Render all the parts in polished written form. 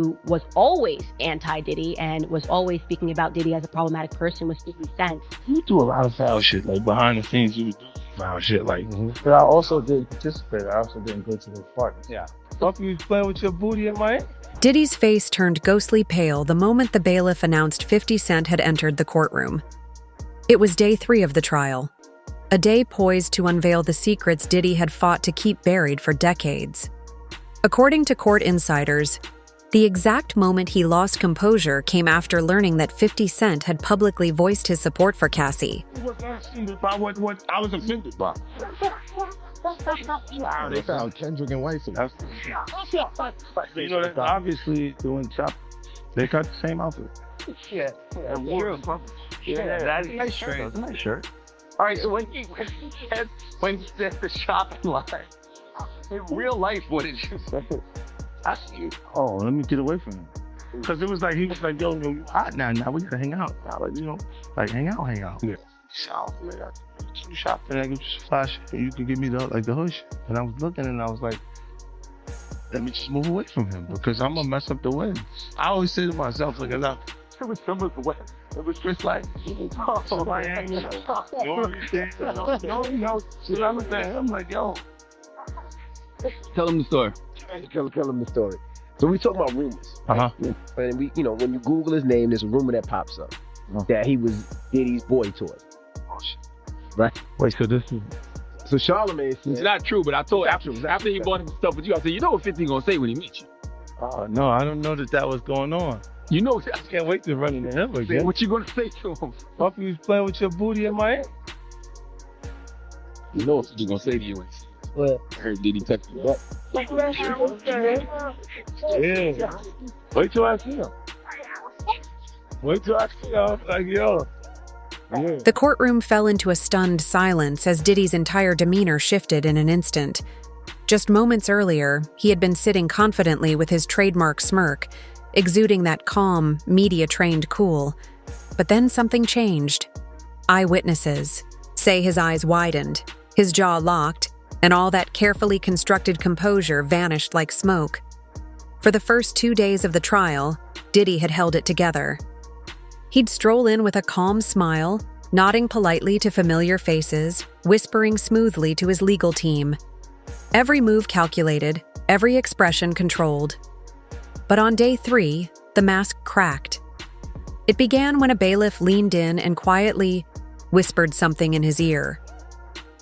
who was always anti-Diddy and was always speaking about Diddy as a problematic person, was 50 Cent. You do a lot of foul shit, like behind the scenes. You would do foul shit, like. But I also did participate. I also didn't go to the party. Yeah. Fuck you playing with your booty in my head? Diddy's face turned ghostly pale the moment the bailiff announced 50 Cent had entered the courtroom. It was day 3 of the trial, a day poised to unveil the secrets Diddy had fought to keep buried for decades. According to court insiders, the exact moment he lost composure came after learning that 50 Cent had publicly voiced his support for Cassie. What I was offended by. They found Kendrick and White. You know, that's obviously doing chop. They got the same outfit. Yeah, that is nice shirt. That's a nice shirt. All right, so when he said the shopping line, in real life, what did you say? I see you. Oh, let me get away from him. Because it was like, he was like, yo, you hot now. Now we gotta hang out. Now, like, you know, like hang out. Yeah. So, man, you shop and I can just flash and you can give me the hood shit. And I was looking and I was like, let me just move away from him because I'm gonna mess up the win. I always say to myself, like, it was similar to what? It was just like, I'm like, yo. Tell him the story. Tell him the story. So we talking about rumors. And we, when you Google his name, there's a rumor that pops up that he was Diddy's boy toy. Oh shit. Right? Wait, so this is. So Charlamagne said, it's not true, but I told after he bought him stuff with you, I said, you know what 50 gonna say when he meets you? No, I don't know that was going on. You know, I can't wait to run into him again. What you gonna say to him? Fuck you playing with your booty in my head? You know what he's gonna say to you when he sees you. What? I heard Diddy touch your butt. Yeah. Wait till I see him. Like, yo. Yeah. The courtroom fell into a stunned silence as Diddy's entire demeanor shifted in an instant. Just moments earlier, he had been sitting confidently with his trademark smirk, exuding that calm, media-trained cool. But then something changed. Eyewitnesses say his eyes widened, his jaw locked, and all that carefully constructed composure vanished like smoke. For the first 2 days of the trial, Diddy had held it together. He'd stroll in with a calm smile, nodding politely to familiar faces, whispering smoothly to his legal team. Every move calculated, every expression controlled. But on day 3, the mask cracked. It began when a bailiff leaned in and quietly whispered something in his ear.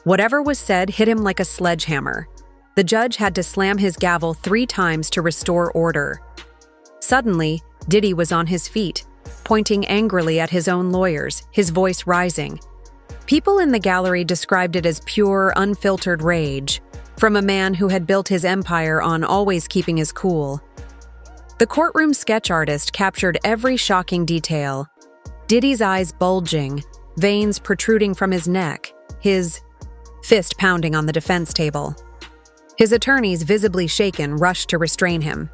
Whatever was said hit him like a sledgehammer. The judge had to slam his gavel 3 times to restore order. Suddenly, Diddy was on his feet, pointing angrily at his own lawyers, his voice rising. People in the gallery described it as pure, unfiltered rage, from a man who had built his empire on always keeping his cool. The courtroom sketch artist captured every shocking detail. Diddy's eyes bulging, veins protruding from his neck, his fist pounding on the defense table. His attorneys, visibly shaken, rushed to restrain him.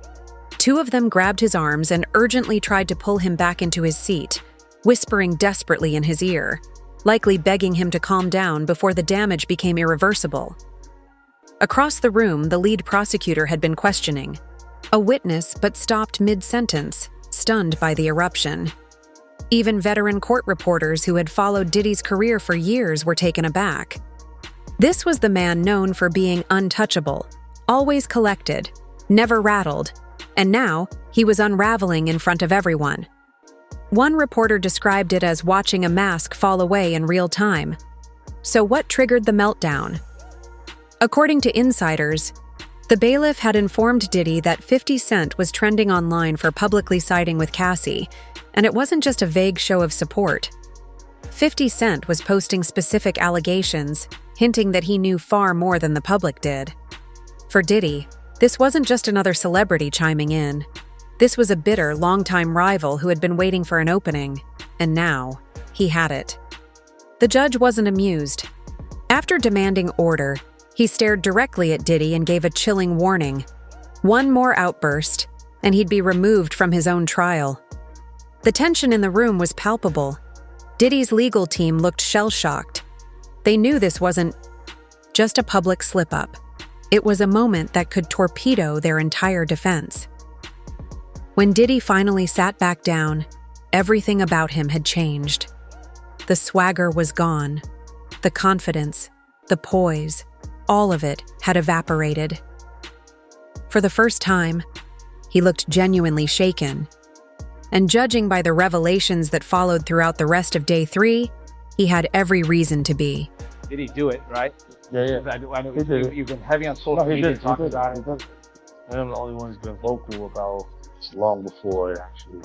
2 of them grabbed his arms and urgently tried to pull him back into his seat, whispering desperately in his ear, likely begging him to calm down before the damage became irreversible. Across the room, the lead prosecutor had been questioning a witness but stopped mid-sentence, stunned by the eruption. Even veteran court reporters who had followed Diddy's career for years were taken aback. This was the man known for being untouchable, always collected, never rattled, and now he was unraveling in front of everyone. One reporter described it as watching a mask fall away in real time. So what triggered the meltdown? According to insiders, the bailiff had informed Diddy that 50 Cent was trending online for publicly siding with Cassie, and it wasn't just a vague show of support. 50 Cent was posting specific allegations, hinting that he knew far more than the public did. For Diddy, this wasn't just another celebrity chiming in. This was a bitter, longtime rival who had been waiting for an opening, and now he had it. The judge wasn't amused. After demanding order, he stared directly at Diddy and gave a chilling warning. One more outburst, and he'd be removed from his own trial. The tension in the room was palpable. Diddy's legal team looked shell-shocked. They knew this wasn't just a public slip-up. It was a moment that could torpedo their entire defense. When Diddy finally sat back down, everything about him had changed. The swagger was gone. The confidence, the poise, all of it had evaporated. For the first time, he looked genuinely shaken. And judging by the revelations that followed throughout the rest of day 3, he had every reason to be. Did he do it, right? Yeah. I know He did it. you've been heavy on social No, he media did. talking about it. And I'm the only one who's been vocal about this long before it actually.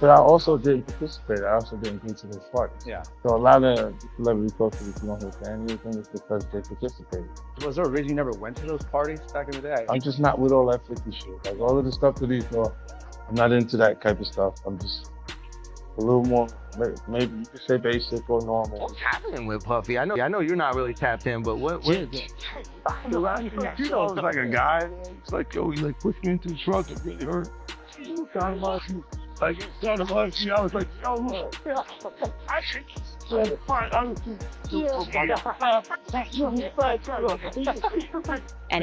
But I also didn't participate. I also didn't get to the fight. Yeah. So a lot of celebrity coaches, if you don't hear anything, it's because they participated. Was there a reason you never went to those parties back in the day? I'm just not with all that 50 shit. Like all of the stuff that he's doing, I'm not into that type of stuff. I'm just a little more, maybe you could say basic or normal. What's happening with Puffy? I know you're not really tapped in, but what? You know, it's like a guy. It's like, yo, he like pushed me into the truck. It really hurt. Like, it's kind of like, I was like, yo, look. I should. And it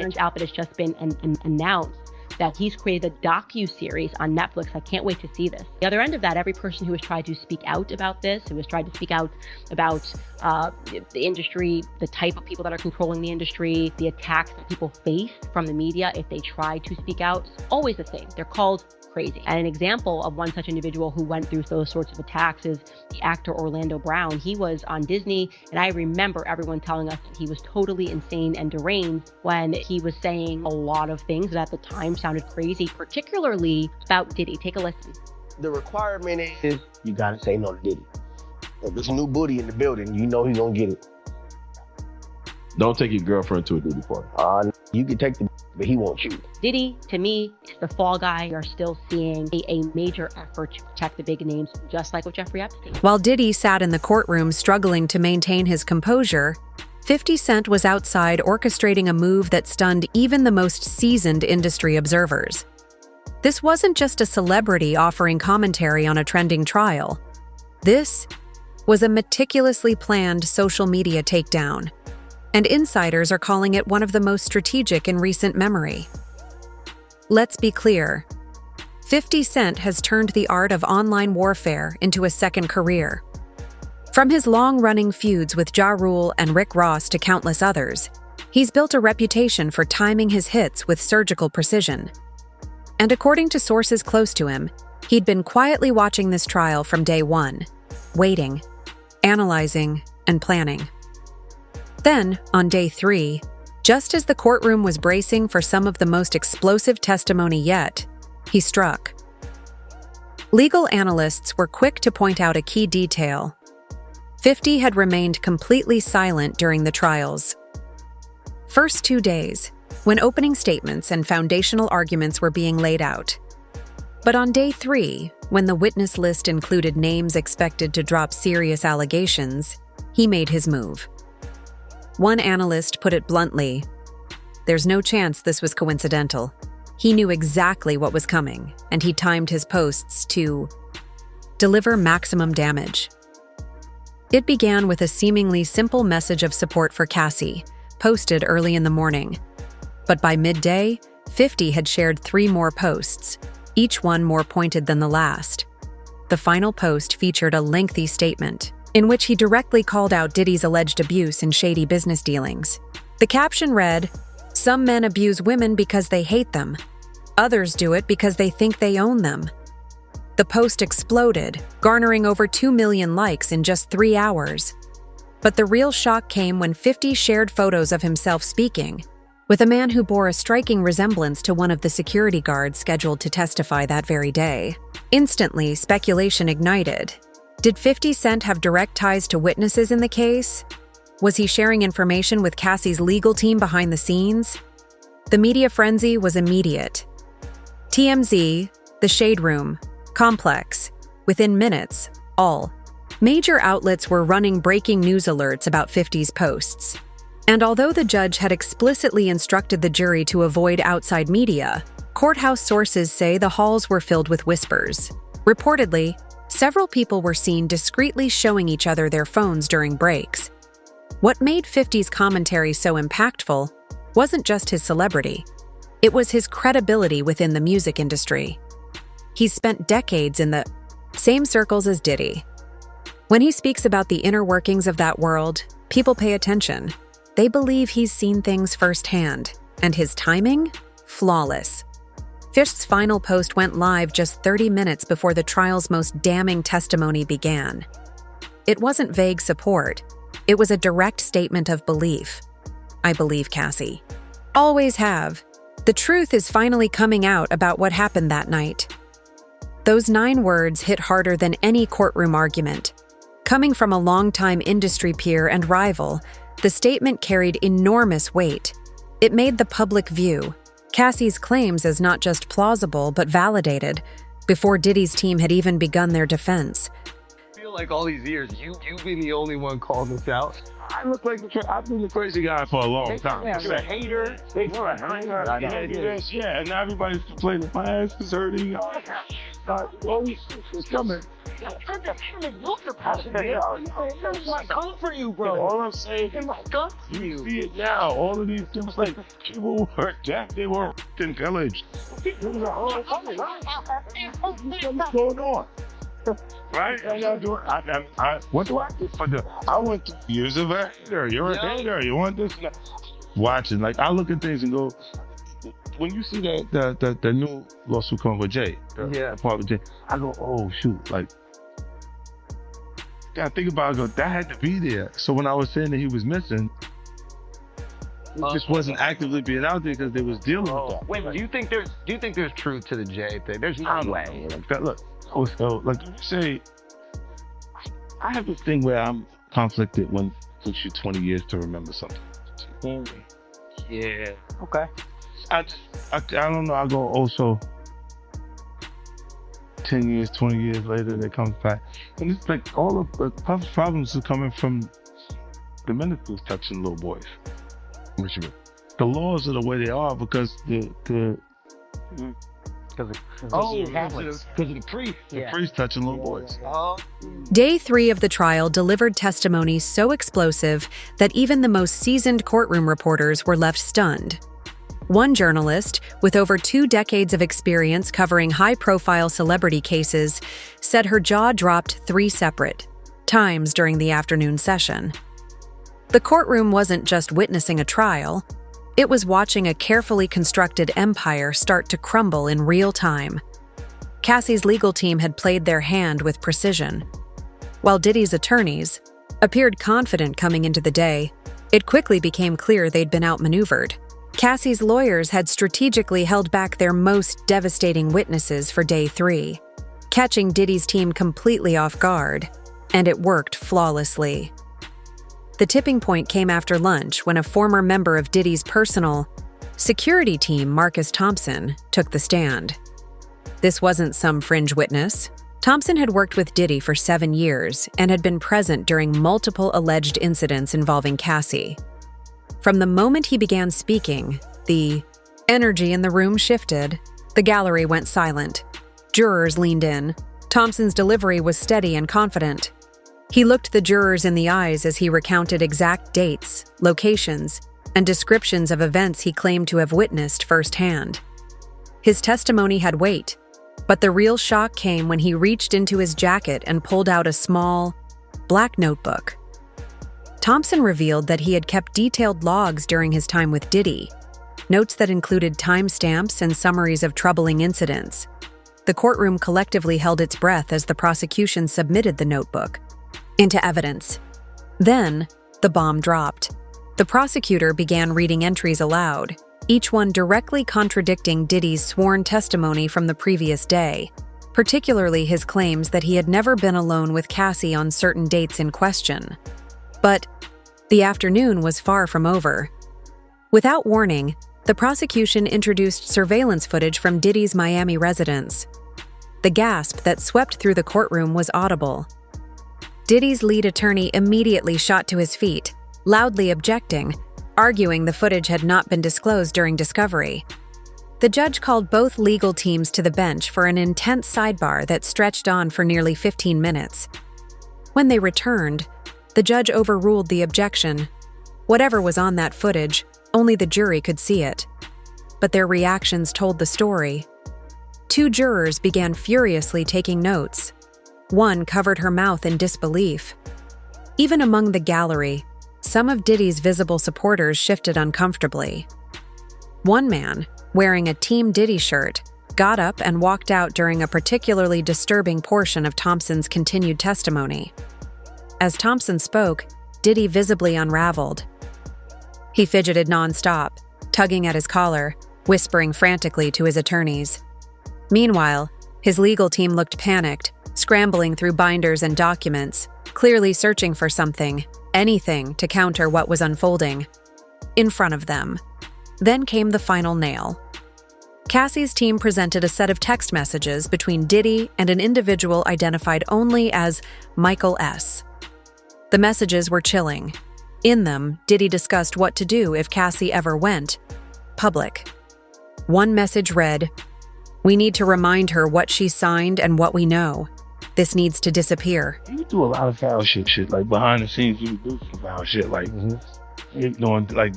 turns out that it's just been announced that he's created a docu-series on Netflix. I can't wait to see this. The other end of that, every person who has tried to speak out about this, who has tried to speak out about the industry, the type of people that are controlling the industry, the attacks that people face from the media if they try to speak out, it's always the same. They're called crazy. And an example of one such individual who went through those sorts of attacks is the actor Orlando Brown. He was on Disney, and I remember everyone telling us that he was totally insane and deranged when he was saying a lot of things that at the time sounded crazy, particularly about Diddy. Take a listen. The requirement is you gotta say no to Diddy. If there's a new booty in the building, you know he's gonna get it. Don't take your girlfriend to a Diddy party. You can take the, but he won't you. Diddy, to me, is the fall guy. You're still seeing a major effort to protect the big names, just like with Jeffrey Epstein. While Diddy sat in the courtroom struggling to maintain his composure, 50 Cent was outside orchestrating a move that stunned even the most seasoned industry observers. This wasn't just a celebrity offering commentary on a trending trial. This was a meticulously planned social media takedown, and insiders are calling it one of the most strategic in recent memory. Let's be clear. 50 Cent has turned the art of online warfare into a second career. From his long-running feuds with Ja Rule and Rick Ross to countless others, he's built a reputation for timing his hits with surgical precision. And according to sources close to him, he'd been quietly watching this trial from day one, waiting, analyzing, and planning. Then, on day 3, just as the courtroom was bracing for some of the most explosive testimony yet, he struck. Legal analysts were quick to point out a key detail. 50 had remained completely silent during the trials. First 2 days, when opening statements and foundational arguments were being laid out. But on day 3, when the witness list included names expected to drop serious allegations, he made his move. One analyst put it bluntly, "There's no chance this was coincidental." He knew exactly what was coming, and he timed his posts to deliver maximum damage. It began with a seemingly simple message of support for Cassie, posted early in the morning. But by midday, 50 had shared 3 more posts, each one more pointed than the last. The final post featured a lengthy statement, in which he directly called out Diddy's alleged abuse and shady business dealings. The caption read, "Some men abuse women because they hate them. Others do it because they think they own them." The post exploded, garnering over 2 million likes in just 3 hours. But the real shock came when 50 shared photos of himself speaking, with a man who bore a striking resemblance to one of the security guards scheduled to testify that very day. Instantly, speculation ignited. Did 50 Cent have direct ties to witnesses in the case? Was he sharing information with Cassie's legal team behind the scenes? The media frenzy was immediate. TMZ, The Shade Room, Complex, within minutes, all. Major outlets were running breaking news alerts about 50's posts. And although the judge had explicitly instructed the jury to avoid outside media, courthouse sources say the halls were filled with whispers. Reportedly, several people were seen discreetly showing each other their phones during breaks. What made 50's commentary so impactful wasn't just his celebrity. It was his credibility within the music industry. He's spent decades in the same circles as Diddy. When he speaks about the inner workings of that world, people pay attention. They believe he's seen things firsthand, and his timing? Flawless. Fish's final post went live just 30 minutes before the trial's most damning testimony began. It wasn't vague support. It was a direct statement of belief. I believe Cassie. Always have. The truth is finally coming out about what happened that night. Those 9 words hit harder than any courtroom argument. Coming from a longtime industry peer and rival, the statement carried enormous weight. It made the public view Cassie's claims as not just plausible but validated, before Diddy's team had even begun their defense. I feel like all these years, you've been the only one calling this out. I look like I've been the crazy guy for a long time. You're a hater. You're a hater. Yeah, and now everybody's complaining. My ass is hurting. All these things is coming. Come for you, bro. All I'm saying, you see it now. All of these things, like, people were jacked, they were in pillaged. What's going on? Right? What do I do for the? I went through years of a hater. You're a hater. You want this? Watching, like, I look at things and go, when you see the new lawsuit coming with Jay, part with Jay, I go, oh shoot, like, I think about it, I go, that had to be there. So when I was saying that he was missing, it just wasn't actively being out there because they was dealing with that. Wait, do you think there's truth to the Jay thing? There's no way. Look, so like you say, I have this thing where I'm conflicted when it takes you 20 years to remember something. Yeah. Okay. I don't know. I go, oh, so 10 years, 20 years later, they come back. And it's like all of the problems are coming from the ministers touching little boys. What you mean? The laws are the way they are because the priest touching little boys. Day 3 of the trial delivered testimony so explosive that even the most seasoned courtroom reporters were left stunned. One journalist, with over 2 decades of experience covering high-profile celebrity cases, said her jaw dropped 3 separate times during the afternoon session. The courtroom wasn't just witnessing a trial. It was watching a carefully constructed empire start to crumble in real time. Cassie's legal team had played their hand with precision. While Diddy's attorneys appeared confident coming into the day, it quickly became clear they'd been outmaneuvered. Cassie's lawyers had strategically held back their most devastating witnesses for day 3, catching Diddy's team completely off guard, and it worked flawlessly. The tipping point came after lunch when a former member of Diddy's personal security team, Marcus Thompson, took the stand. This wasn't some fringe witness. Thompson had worked with Diddy for 7 years and had been present during multiple alleged incidents involving Cassie. From the moment he began speaking, the energy in the room shifted. The gallery went silent. Jurors leaned in. Thompson's delivery was steady and confident. He looked the jurors in the eyes as he recounted exact dates, locations, and descriptions of events he claimed to have witnessed firsthand. His testimony had weight, but the real shock came when he reached into his jacket and pulled out a small, black notebook. Thompson revealed that he had kept detailed logs during his time with Diddy, notes that included timestamps and summaries of troubling incidents. The courtroom collectively held its breath as the prosecution submitted the notebook into evidence. Then, the bomb dropped. The prosecutor began reading entries aloud, each one directly contradicting Diddy's sworn testimony from the previous day, particularly his claims that he had never been alone with Cassie on certain dates in question. But the afternoon was far from over. Without warning, the prosecution introduced surveillance footage from Diddy's Miami residence. The gasp that swept through the courtroom was audible. Diddy's lead attorney immediately shot to his feet, loudly objecting, arguing the footage had not been disclosed during discovery. The judge called both legal teams to the bench for an intense sidebar that stretched on for nearly 15 minutes. When they returned, the judge overruled the objection. Whatever was on that footage, only the jury could see it. But their reactions told the story. 2 jurors began furiously taking notes. One covered her mouth in disbelief. Even among the gallery, some of Diddy's visible supporters shifted uncomfortably. One man, wearing a Team Diddy shirt, got up and walked out during a particularly disturbing portion of Thompson's continued testimony. As Thompson spoke, Diddy visibly unraveled. He fidgeted nonstop, tugging at his collar, whispering frantically to his attorneys. Meanwhile, his legal team looked panicked, scrambling through binders and documents, clearly searching for something, anything to counter what was unfolding. In front of them. Then came the final nail. Cassie's team presented a set of text messages between Diddy and an individual identified only as Michael S. The messages were chilling. In them, Diddy discussed what to do if Cassie ever went public. One message read, "We need to remind her what she signed and what we know. This needs to disappear." You do a lot of foul shit. Like behind the scenes, you do some foul shit. Like,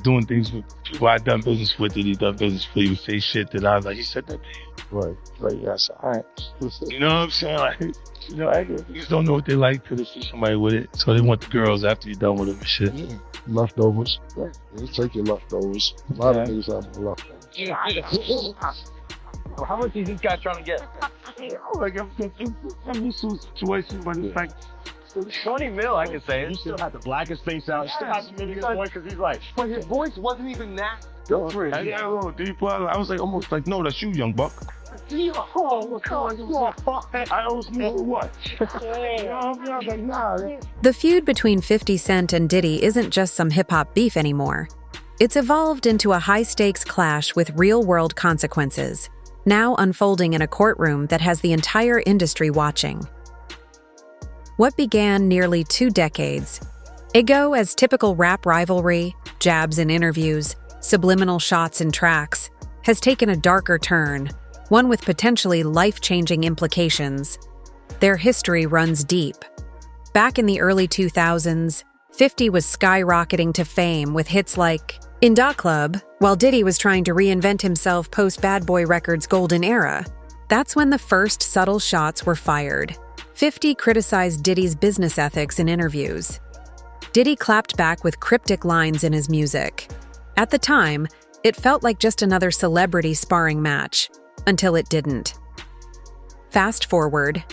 doing things with people I done business with, that he done business with. He would say shit that I was like, he said that to you. Right. Like, yes, all right. You know what I'm saying? Like, you just don't know what they like till they see somebody with it. So they want the girls after you're done with them and shit. Yeah. Leftovers. Yeah. You take your leftovers. A lot of things have leftovers. How much is this guy trying to get? Like, I'm used to a situation, but it's like, 20 mil, I can say. You still had the blackest face out. You still had the biggest voice because he's like, but his voice wasn't even that different. I got a little deeper. I was like, almost like, no, that's you, young buck. Oh, I always knew what. I was like, nah. The feud between 50 Cent and Diddy isn't just some hip-hop beef anymore. It's evolved into a high-stakes clash with real-world consequences, now unfolding in a courtroom that has the entire industry watching. What began nearly 2 decades ago as typical rap rivalry, jabs in interviews, subliminal shots in tracks, has taken a darker turn, one with potentially life-changing implications. Their history runs deep. Back in the early 2000s, 50 was skyrocketing to fame with hits like In Da Club, while Diddy was trying to reinvent himself post-Bad Boy Records' golden era. That's when the first subtle shots were fired. 50 criticized Diddy's business ethics in interviews. Diddy clapped back with cryptic lines in his music. At the time, it felt like just another celebrity sparring match, until it didn't. Fast forward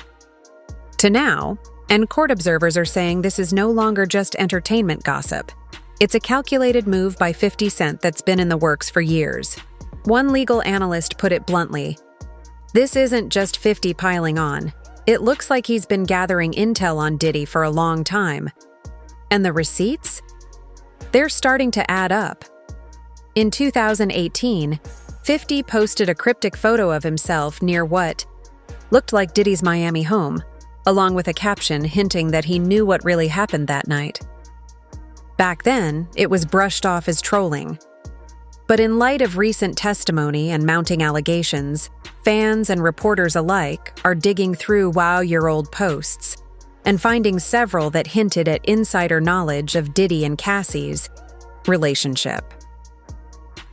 to now, and court observers are saying this is no longer just entertainment gossip. It's a calculated move by 50 Cent that's been in the works for years. One legal analyst put it bluntly, "This isn't just 50 piling on. It looks like he's been gathering intel on Diddy for a long time. And the receipts? They're starting to add up." In 2018, 50 posted a cryptic photo of himself near what looked like Diddy's Miami home, along with a caption hinting that he knew what really happened that night. Back then, it was brushed off as trolling. But in light of recent testimony and mounting allegations, fans and reporters alike are digging through wow-year-old posts and finding several that hinted at insider knowledge of Diddy and Cassie's relationship.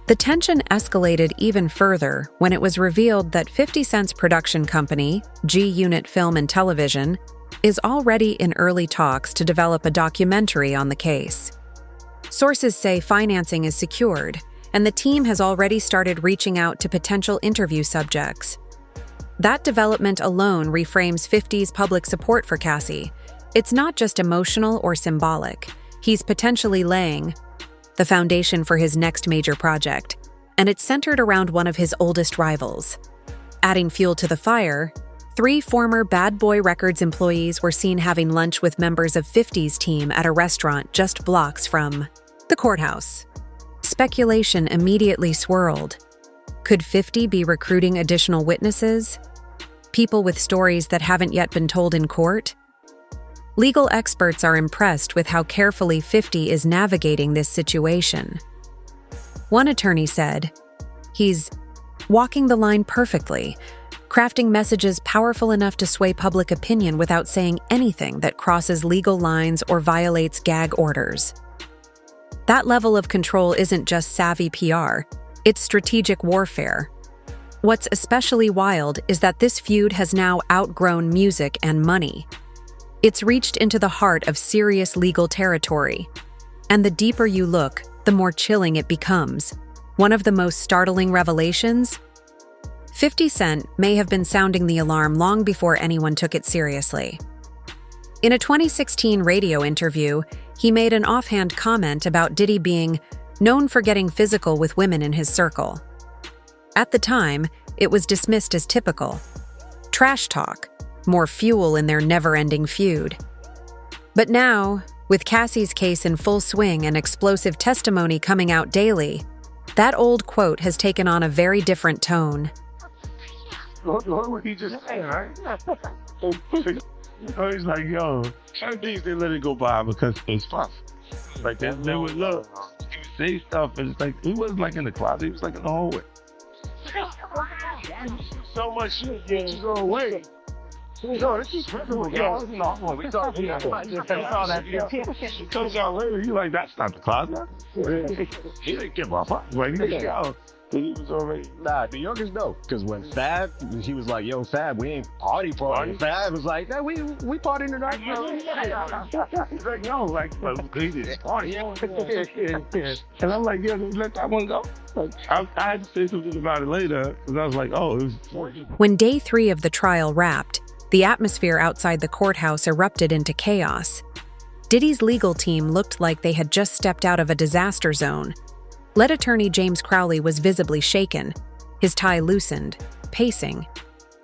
The tension escalated even further when it was revealed that 50 Cent's production company, G-Unit Film and Television, is already in early talks to develop a documentary on the case. Sources say financing is secured, and the team has already started reaching out to potential interview subjects. That development alone reframes 50's public support for Cassie. It's not just emotional or symbolic. He's potentially laying the foundation for his next major project, and it's centered around one of his oldest rivals. Adding fuel to the fire, 3 former Bad Boy Records employees were seen having lunch with members of 50's team at a restaurant just blocks from the courthouse. Speculation immediately swirled. Could 50 be recruiting additional witnesses? People with stories that haven't yet been told in court? Legal experts are impressed with how carefully 50 is navigating this situation. One attorney said, "He's walking the line perfectly, crafting messages powerful enough to sway public opinion without saying anything that crosses legal lines or violates gag orders." That level of control isn't just savvy PR, it's strategic warfare. What's especially wild is that this feud has now outgrown music and money. It's reached into the heart of serious legal territory. And the deeper you look, the more chilling it becomes. One of the most startling revelations? 50 Cent may have been sounding the alarm long before anyone took it seriously. In a 2016 radio interview, he made an offhand comment about Diddy being known for getting physical with women in his circle. At the time, it was dismissed as typical. Trash talk, more fuel in their never-ending feud. But now, with Cassie's case in full swing and explosive testimony coming out daily, that old quote has taken on a very different tone. What he just said, right? He's like, yo, some things they let it go by because it's fun. Like they would look, he would say stuff, and it's like he wasn't like in the closet, he was like in the hallway. So much shit gets you away. Yo, this is incredible. Yo, we saw that video. She comes out later, you like, that's not the closet. He didn't give a fuck. Like, he was already. Nah, the youngest know. Because when Fab, he was like, yo, Fab, we ain't party. Fab was like, nah, we partying tonight. He's like, no, like, they did party. And I'm like, yeah, let that one go. I had to say something about it later, because I was like, oh, it was. When day 3 of the trial wrapped, the atmosphere outside the courthouse erupted into chaos. Diddy's legal team looked like they had just stepped out of a disaster zone. Lead attorney James Crowley was visibly shaken, his tie loosened, pacing,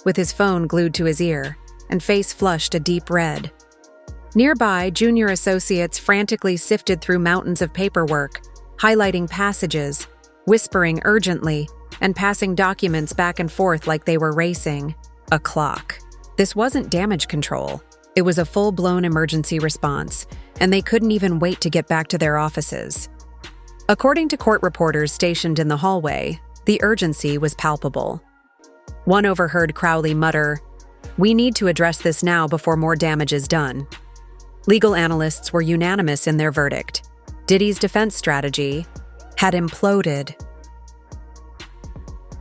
with his phone glued to his ear, and face flushed a deep red. Nearby, junior associates frantically sifted through mountains of paperwork, highlighting passages, whispering urgently, and passing documents back and forth like they were racing a clock. This wasn't damage control. It was a full-blown emergency response, and they couldn't even wait to get back to their offices. According to court reporters stationed in the hallway, the urgency was palpable. One overheard Crowley mutter, "We need to address this now before more damage is done." Legal analysts were unanimous in their verdict. Diddy's defense strategy had imploded.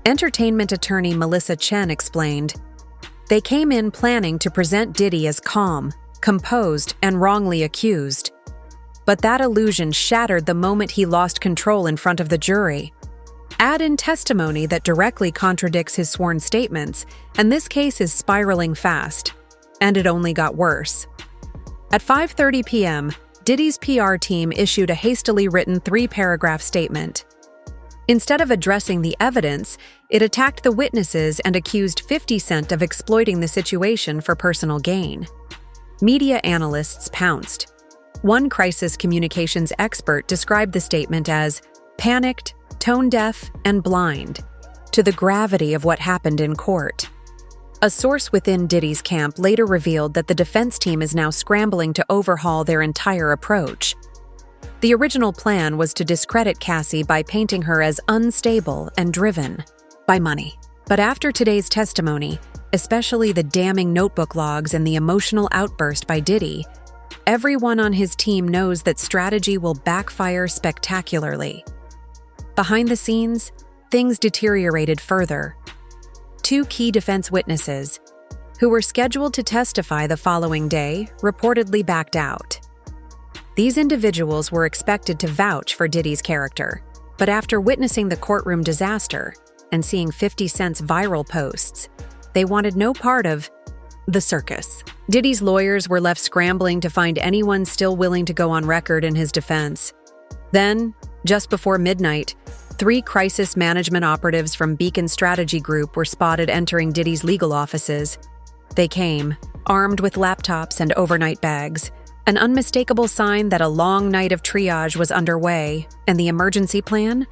Entertainment attorney Melissa Chen explained, "They came in planning to present Diddy as calm, composed, and wrongly accused. But that illusion shattered the moment he lost control in front of the jury. Add in testimony that directly contradicts his sworn statements, and this case is spiraling fast. And it only got worse." At 5:30 p.m., Diddy's PR team issued a hastily written 3-paragraph statement. Instead of addressing the evidence, it attacked the witnesses and accused 50 Cent of exploiting the situation for personal gain. Media analysts pounced. One crisis communications expert described the statement as panicked, tone-deaf, and blind to the gravity of what happened in court. A source within Diddy's camp later revealed that the defense team is now scrambling to overhaul their entire approach. The original plan was to discredit Cassie by painting her as unstable and driven by money. But after today's testimony, especially the damning notebook logs and the emotional outburst by Diddy, everyone on his team knows that strategy will backfire spectacularly. Behind the scenes, things deteriorated further. 2 key defense witnesses, who were scheduled to testify the following day, reportedly backed out. These individuals were expected to vouch for Diddy's character, but after witnessing the courtroom disaster and seeing 50 Cent's viral posts, they wanted no part of the circus. Diddy's lawyers were left scrambling to find anyone still willing to go on record in his defense. Then, just before midnight, 3 crisis management operatives from Beacon Strategy Group were spotted entering Diddy's legal offices. They came, armed with laptops and overnight bags, an unmistakable sign that a long night of triage was underway, and the emergency plan?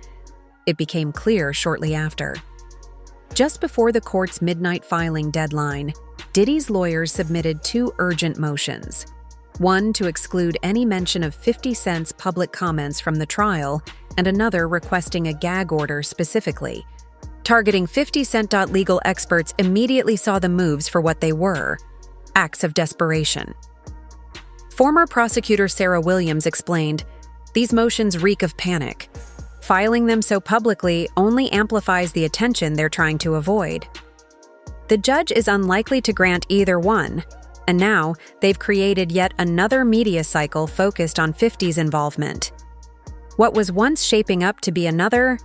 It became clear shortly after. Just before the court's midnight filing deadline, Diddy's lawyers submitted 2 urgent motions. One to exclude any mention of 50 Cent's public comments from the trial, and another requesting a gag order specifically. Targeting 50 Cent. Legal experts immediately saw the moves for what they were: acts of desperation. Former prosecutor Sarah Williams explained, "These motions reek of panic. Filing them so publicly only amplifies the attention they're trying to avoid. The judge is unlikely to grant either one, and now they've created yet another media cycle focused on 50's involvement. What was once shaping up to be another